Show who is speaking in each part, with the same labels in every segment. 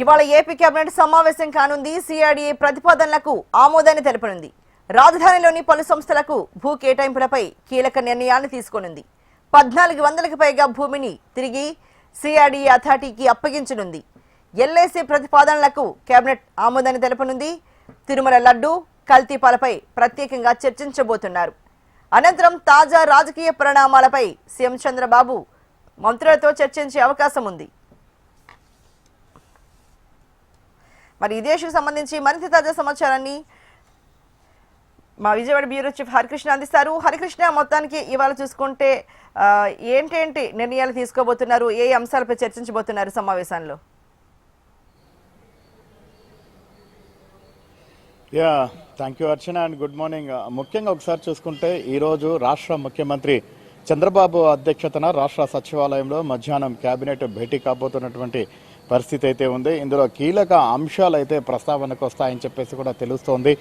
Speaker 1: ఇవాళ AP cabinet సమావేశం కానుంది. సిఆర్డీఏ ప్రతిపాదనలకు ఆమోదాన్ని తెలపనుంది. రాజధానిలోని పలు సంస్థలకు భూ కేటాయింపులపై కీలక నిర్ణయాన్ని తీసుకోనుంది. 1400కి పైగా భూమిని తిరిగి సిఆర్డీఏ అథారిటీకి అప్పగించనుంది. ఎల్ఐసి ప్రతిపాదనలకు కేబినెట్ ఆమోదాన్ని తెలపనుంది. తిరుమల లడ్డు కల్తీపాలపై ప్రత్యేకంగా చర్చించబోతున్నారు. అనంతరం తాజా రాజకీయ పరిణామాలపై సీఎం చంద్రబాబు మంత్రులతో చర్చించే అవకాశం ఉంది. మరి ఇదే ఇష్యూకి సంబంధించి మరింత తాజా సమాచారాన్ని మా విజయవాడ బ్యూరో చీఫ్ హరికృష్ణ అందిస్తారు. హరికృష్ణ, మొత్తానికి ఇవాళ చూసుకుంటే ఏంటేంటి నిర్ణయాలు తీసుకోబోతున్నారు, ఏ అంశాలపై చర్చించబోతున్నారు సమావేశంలో?
Speaker 2: Thank you Archana and good morning. ముఖ్యంగా ఒకసారి చూసుకుంటే ఈరోజు రాష్ట్ర ముఖ్యమంత్రి చంద్రబాబు అధ్యక్షతన రాష్ట్ర సచివాలయంలో మధ్యాహ్నం కేబినెట్ భేటీ కాబోతున్నటువంటి పరిస్థితి అయితే ఉంది. ఇందులో కీలక అంశాలు అయితే ప్రస్తావనకు వస్తాయని చెప్పేసి కూడా తెలుస్తోంది.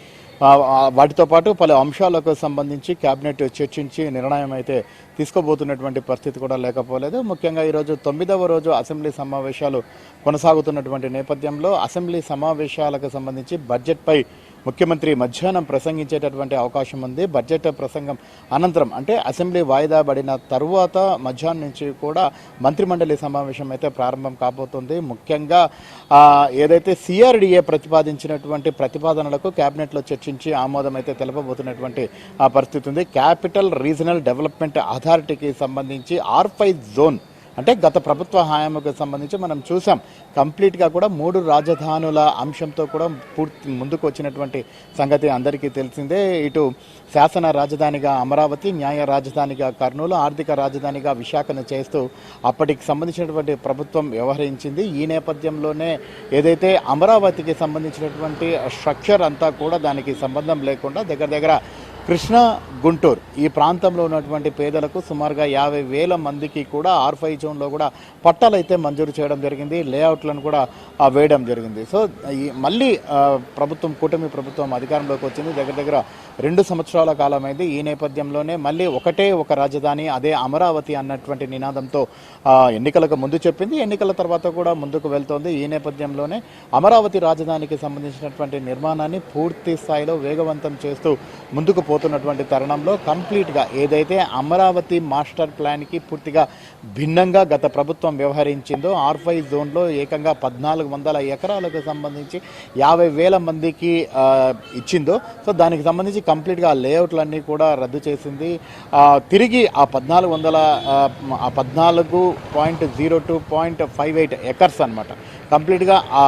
Speaker 2: వాటితో పాటు పలు అంశాలకు సంబంధించి కేబినెట్ చర్చించి నిర్ణయం అయితే తీసుకోబోతున్నటువంటి పరిస్థితి కూడా లేకపోలేదు. ముఖ్యంగా ఈరోజు 9వ రోజు అసెంబ్లీ సమావేశాలు కొనసాగుతున్నటువంటి నేపథ్యంలో అసెంబ్లీ సమావేశాలకు సంబంధించి బడ్జెట్పై ముఖ్యమంత్రి మధ్యాహ్నం ప్రసంగించేటటువంటి అవకాశం ఉంది. బడ్జెట్ ప్రసంగం అనంతరం అంటే అసెంబ్లీ వాయిదా పడిన తరువాత మధ్యాహ్నం నుంచి కూడా మంత్రిమండలి సమావేశం అయితే ప్రారంభం కాబోతుంది. ముఖ్యంగా ఏదైతే సిఆర్డీఏ ప్రతిపాదించినటువంటి ప్రతిపాదనలకు కేబినెట్లో చర్చించి ఆమోదం అయితే తెలపబోతున్నటువంటి పరిస్థితి ఉంది. క్యాపిటల్ రీజనల్ డెవలప్మెంట్ అథారిటీకి సంబంధించి R5 జోన్ అంటే గత ప్రభుత్వ హయాంకు సంబంధించి మనం చూసాం కంప్లీట్గా కూడా 3 రాజధానుల అంశంతో కూడా పూర్తి ముందుకు వచ్చినటువంటి సంగతి అందరికీ తెలిసిందే. ఇటు శాసన రాజధానిగా అమరావతి, న్యాయ రాజధానిగా కర్నూలు, ఆర్థిక రాజధానిగా విశాఖను చేస్తూ అప్పటికి సంబంధించినటువంటి ప్రభుత్వం వ్యవహరించింది. ఈ నేపథ్యంలోనే ఏదైతే అమరావతికి సంబంధించినటువంటి స్ట్రక్చర్ అంతా కూడా దానికి సంబంధం లేకుండా దగ్గర కృష్ణా, గుంటూరు ఈ ప్రాంతంలో ఉన్నటువంటి పేదలకు సుమారుగా 50,000 మందికి కూడా R5 జోన్లో కూడా పట్టాలు అయితే మంజూరు చేయడం జరిగింది. లేఅవుట్లను కూడా వేయడం జరిగింది. సో మళ్ళీ ప్రభుత్వం, కూటమి ప్రభుత్వం అధికారంలోకి వచ్చింది. దగ్గర 2 సంవత్సరాల కాలమైంది. ఈ నేపథ్యంలోనే మళ్ళీ ఒకటే ఒక రాజధాని, అదే అమరావతి అన్నటువంటి నినాదంతో ఎన్నికలకు ముందు చెప్పింది. ఎన్నికల తర్వాత కూడా ముందుకు వెళ్తోంది. ఈ నేపథ్యంలోనే అమరావతి రాజధానికి సంబంధించినటువంటి నిర్మాణాన్ని పూర్తి స్థాయిలో వేగవంతం చేస్తూ ముందుకు పోతున్నటువంటి తరుణంలో కంప్లీట్గా ఏదైతే అమరావతి మాస్టర్ ప్లాన్కి పూర్తిగా భిన్నంగా గత ప్రభుత్వం వ్యవహరించిందో R5 జోన్లో ఏకంగా 1400 ఎకరాలకు సంబంధించి 50,000 మందికి ఇచ్చిందో, సో దానికి సంబంధించి కంప్లీట్గా లేఅవుట్లన్నీ కూడా రద్దు చేసింది. తిరిగి ఆ 14.02.58 ఎకర్స్ అనమాట కంప్లీట్గా ఆ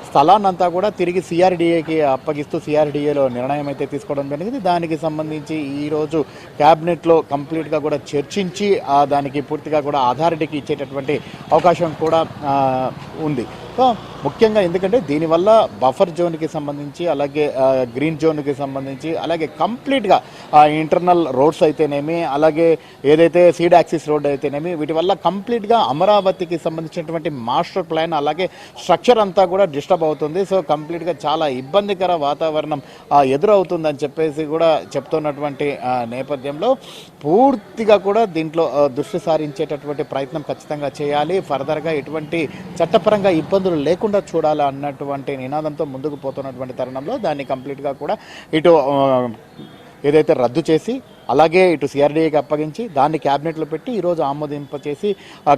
Speaker 2: స్థలాన్నంతా కూడా తిరిగి సిఆర్డీఏకి అప్పగిస్తూ సిఆర్డీఏలో నిర్ణయం అయితే తీసుకోవడం జరిగింది. దానికి సంబంధించి ఈరోజు క్యాబినెట్లో కంప్లీట్గా కూడా చర్చించి దానికి పూర్తిగా కూడా అథారిటీకి ఇచ్చేటటువంటి అవకాశం కూడా ఉంది. సో ముఖ్యంగా ఎందుకంటే దీనివల్ల బఫర్ జోన్కి సంబంధించి, అలాగే గ్రీన్ జోన్కి సంబంధించి, అలాగే కంప్లీట్గా ఇంటర్నల్ రోడ్స్ అయితేనేమి, అలాగే ఏదైతే సీడ్ యాక్సిస్ రోడ్ అయితేనేమి, వీటి వల్ల కంప్లీట్గా అమరావతికి సంబంధించినటువంటి మాస్టర్ ప్లాన్ అలాగే స్ట్రక్చర్ అంతా కూడా డిస్టర్బ్ అవుతుంది. సో కంప్లీట్గా చాలా ఇబ్బందికర వాతావరణం ఎదురవుతుందని చెప్పేసి కూడా చెప్తున్నటువంటి నేపథ్యంలో పూర్తిగా కూడా దీంట్లో దృష్టి సారించేటటువంటి ప్రయత్నం ఖచ్చితంగా చేయాలి. ఫర్దర్గా ఎటువంటి చట్టపరంగా ఇబ్బందులు లేకుండా చూడాలి అన్నటువంటి నినాదంతో ముందుకు పోతున్నటువంటి తరుణంలో దాన్ని కంప్లీట్గా కూడా ఇటు ఏదైతే రద్దు చేసి అలాగే ఇటు సిఆర్డీఏకి అప్పగించి దాన్ని క్యాబినెట్లో పెట్టి ఈరోజు ఆమోదింపచేసి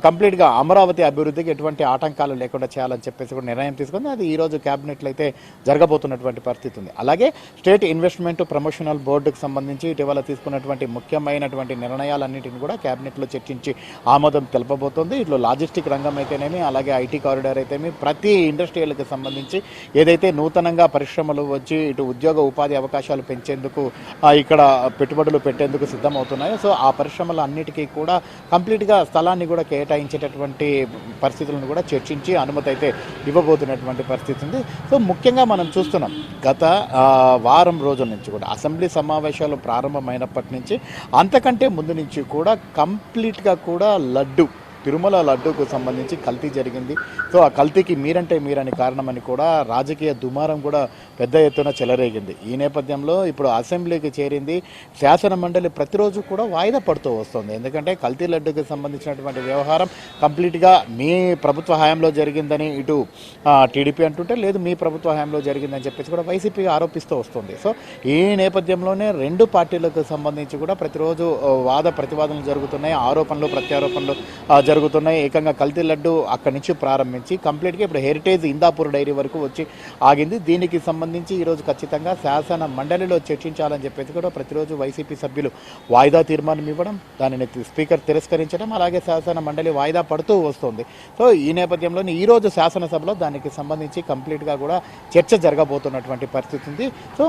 Speaker 2: కంప్లీట్గా అమరావతి అభివృద్ధికి ఎటువంటి ఆటంకాలు లేకుండా చేయాలని చెప్పేసి కూడా నిర్ణయం తీసుకుంది. అది ఈరోజు క్యాబినెట్లో అయితే జరగబోతున్నటువంటి పరిస్థితి ఉంది. అలాగే స్టేట్ ఇన్వెస్ట్మెంట్ ప్రమోషనల్ బోర్డుకు సంబంధించి ఇటీవల తీసుకున్నటువంటి ముఖ్యమైనటువంటి నిర్ణయాలన్నింటినీ కూడా క్యాబినెట్లో చర్చించి ఆమోదం తెలపబోతోంది. ఇట్లా లాజిస్టిక్ రంగం అయితేనేమి, అలాగే ఐటీ కారిడార్ అయితేనేమి, ప్రతి ఇండస్ట్రియల్కి సంబంధించి ఏదైతే నూతనంగా పరిశ్రమలు వచ్చి ఇటు ఉద్యోగ ఉపాధి అవకాశాలు పెంచేందుకు ఇక్కడ పెట్టుబడులు పెట్టేందుకు సిద్ధమవుతున్నాయి. సో ఆ పరిశ్రమల అన్నిటికీ కూడా కంప్లీట్గా స్థలాన్ని కూడా కేటాయించేటటువంటి పరిస్థితులను కూడా చర్చించి అనుమతి అయితే ఇవ్వబోతున్నటువంటి పరిస్థితి ఉంది. సో ముఖ్యంగా మనం చూస్తున్నాం గత వారం రోజుల నుంచి కూడా అసెంబ్లీ సమావేశాలు ప్రారంభమైనప్పటి నుంచి అంతకంటే ముందు నుంచి కూడా కంప్లీట్గా కూడా లడ్డు తిరుమల లడ్డూకు సంబంధించి కల్తీ జరిగింది. సో ఆ కల్తీకి మీరంటే మీరని కారణమని కూడా రాజకీయ దుమారం కూడా పెద్ద ఎత్తున చెలరేగింది. ఈ నేపథ్యంలో ఇప్పుడు అసెంబ్లీకి చేరింది. శాసన మండలి ప్రతిరోజు కూడా వాయిదా పడుతూ వస్తుంది. ఎందుకంటే కల్తీ లడ్డూకి సంబంధించినటువంటి వ్యవహారం కంప్లీట్గా మీ ప్రభుత్వ హయాంలో జరిగిందని ఇటు టీడీపీ అంటుంటే, లేదు మీ ప్రభుత్వ హయాంలో జరిగిందని చెప్పేసి కూడా వైసీపీ ఆరోపిస్తూ వస్తుంది. సో ఈ నేపథ్యంలోనే రెండు పార్టీలకు సంబంధించి కూడా ప్రతిరోజు వాద ప్రతివాదనలు జరుగుతున్నాయి, ఆరోపణలు ప్రత్యారోపణలు జరుగుతున్నాయి. ఏకంగా కల్తీ లడ్డు అక్కడి నుంచి ప్రారంభించి కంప్లీట్గా ఇప్పుడు హెరిటేజ్ ఇందాపూర్ డైరీ వరకు వచ్చి ఆగింది. దీనికి సంబంధించి ఈరోజు ఖచ్చితంగా శాసన మండలిలో చర్చించాలని చెప్పేసి కూడా ప్రతిరోజు వైసీపీ సభ్యులు వాయిదా తీర్మానం ఇవ్వడం, దానిని స్పీకర్ తిరస్కరించడం, అలాగే శాసన మండలి వాయిదా పడుతూ వస్తుంది. సో ఈ నేపథ్యంలోనే ఈరోజు శాసనసభలో దానికి సంబంధించి కంప్లీట్గా కూడా చర్చ జరగబోతున్నటువంటి పరిస్థితి ఉంది. సో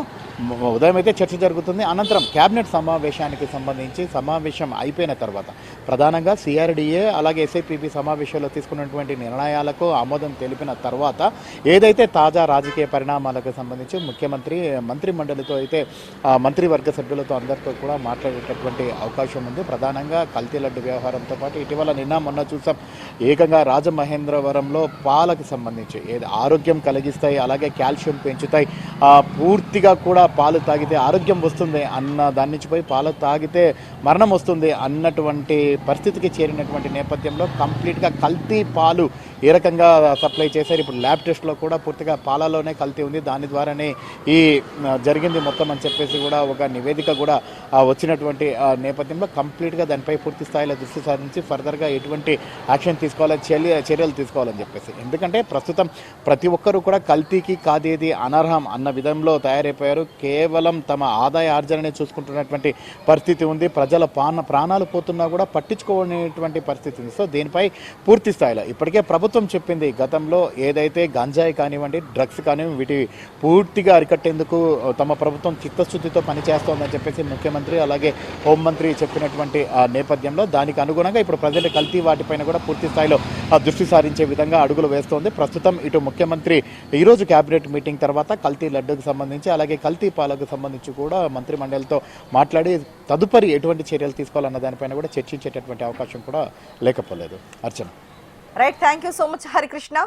Speaker 2: ఉదయం అయితే చర్చ జరుగుతుంది. అనంతరం కేబినెట్ సమావేశానికి సంబంధించి సమావేశం అయిపోయిన తర్వాత ప్రధానంగా సిఆర్డీఏ అలాగే ఎస్ఐపిబి సమావేశంలో తీసుకున్నటువంటి నిర్ణయాలకు ఆమోదం తెలిపిన తర్వాత ఏదైతే తాజా రాజకీయ పరిణామాలకు సంబంధించి ముఖ్యమంత్రి మంత్రి మండలితో అయితే మంత్రివర్గ సభ్యులతో అందరితో కూడా మాట్లాడేటటువంటి అవకాశం ఉంది. ప్రధానంగా కల్తీ లడ్డు వ్యవహారంతో పాటు ఇటీవల నిన్న మొన్న చూసాం, ఏకంగా రాజమహేంద్రవరంలో పాలకు సంబంధించి ఏది ఆరోగ్యం కలిగిస్తాయి, అలాగే కాల్షియం పెంచుతాయి, పూర్తిగా కూడా పాలు తాగితే ఆరోగ్యం వస్తుంది అన్న దాని నుంచి పోయి పాలు తాగితే మరణం వస్తుంది అన్నటువంటి పరిస్థితికి చేరినటువంటి నేపథ్యంలో కంప్లీట్గా కల్తీ పాలు ఏ రకంగా సప్లై చేశారు. ఇప్పుడు ల్యాబ్ టెస్ట్లో కూడా పూర్తిగా పాలలోనే కల్తీ ఉంది, దాని ద్వారానే ఈ జరిగింది మొత్తం అని చెప్పేసి కూడా ఒక నివేదిక కూడా వచ్చినటువంటి నేపథ్యంలో కంప్లీట్గా దానిపై పూర్తి స్థాయిలో దృష్టి సారించి ఫర్దర్గా ఎటువంటి యాక్షన్ తీసుకోవాలని చర్యలు తీసుకోవాలని చెప్పేసి. ఎందుకంటే ప్రస్తుతం ప్రతి ఒక్కరూ కూడా కల్తీకి కాదేది అనర్హం అన్న విధంలో తయారైపోయారు. కేవలం తమ ఆదాయ ఆర్జనని చూసుకుంటున్నటువంటి పరిస్థితి ఉంది. ప్రజల ప్రాణాలు పోతున్నా కూడా పట్టించుకోనేటువంటి పరిస్థితి ఉంది. సో దీనిపై పూర్తి స్థాయిలో ఇప్పటికే ప్రభుత్వం చెప్పింది, గతంలో ఏదైతే గంజాయి కానివ్వండి, డ్రగ్స్ కానివ్వండి, వీటి పూర్తిగా అరికట్టేందుకు తమ ప్రభుత్వం చిత్తశుద్ధితో పనిచేస్తోందని చెప్పేసి ముఖ్యమంత్రి అలాగే హోంమంత్రి చెప్పినటువంటి నేపథ్యంలో దానికి అనుగుణంగా ఇప్పుడు ప్రజల కల్తీ వాటిపైన కూడా పూర్తి స్థాయిలో దృష్టి సారించే విధంగా అడుగులు వేస్తోంది. ప్రస్తుతం ఇటు ముఖ్యమంత్రి ఈరోజు కేబినెట్ మీటింగ్ తర్వాత కల్తీ లడ్డుకు సంబంధించి అలాగే కల్తీ పాలకు సంబంధించి కూడా మంత్రి మండలితో మాట్లాడి తదుపరి ఎటువంటి చర్యలు తీసుకోవాలన్న దానిపైన కూడా చర్చించేటటువంటి అవకాశం కూడా లేకపోలేదు. Archana.
Speaker 1: Right, thank you so much Harikrishna.